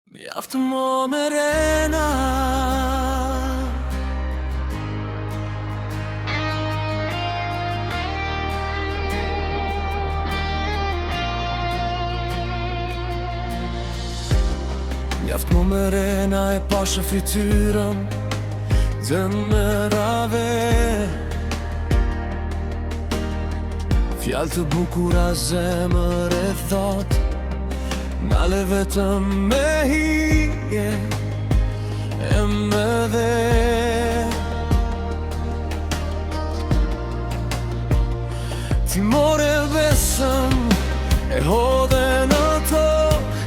Mjaftë mo me rena. Mjaftë mo me rena e pashe fytyrën të mërave. Fjallë të bukura zemër e thot, nale vetëm me hije e me dhe. Ti more besëm e hodhe në tokë,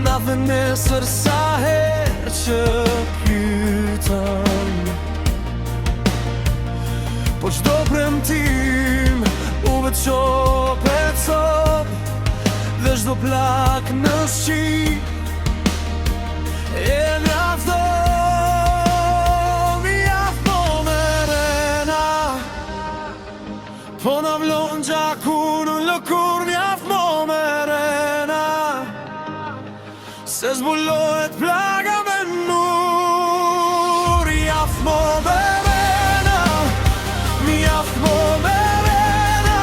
na dhe nesër sa herë që pyetëm. Po çdo premtim u veçop e cop, dhe çdo plak në shi e mjafto, mjafto me rena. Po na vlon gjaku në lëkur, mjafto me rena, se zbulohet plaga me nur. Mjafto me rena, mjafto me rena,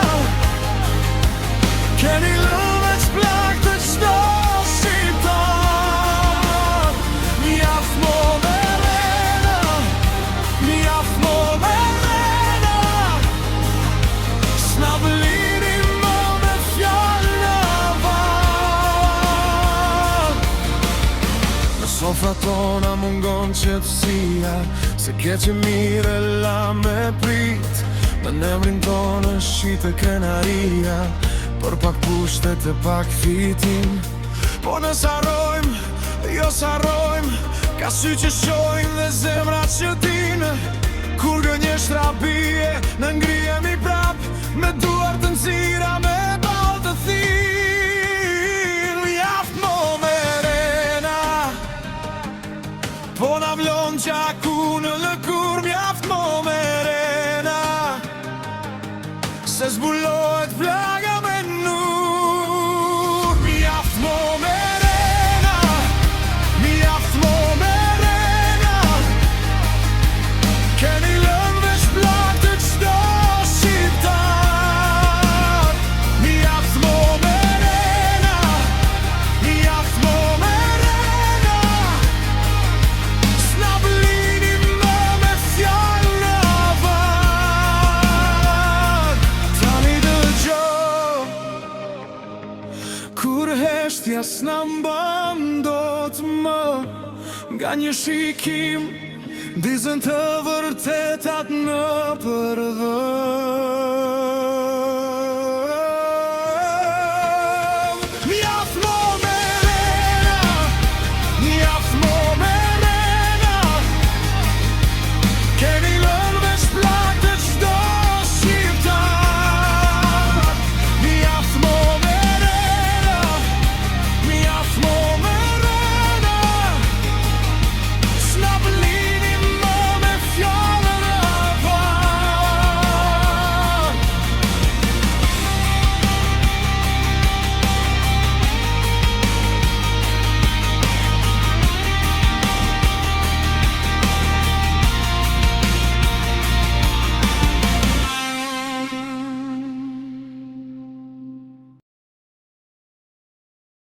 keni sofra tona mungon qetësia, se ke që mire la me prit. Në emrin tonë shite krenaria, për pak pushtet e pak fitim. Po në sarojmë, jo sarojmë, ka sy që shojmë dhe zemra që dinë. Kur gënjeshtra bie, në ngrihemi prap, me duart të nxira, me ballë të thirr. Mjaftë mo me rena, po na vlon gjaku në lëkur, mjaftë mo me rena, se zbulohet plaga me nur. Mjaftë mo me rena, mjaftë mo me rena, keni lënë veç plak të çdo shqiptar. Mjaftë mo me rena, mjaftë mo me rena, s'na blini më me fjallë në avan. Tani dëgjo, kur heshtja s'na mban dot më, nga një shikim dizën të vërtetat në përdhë.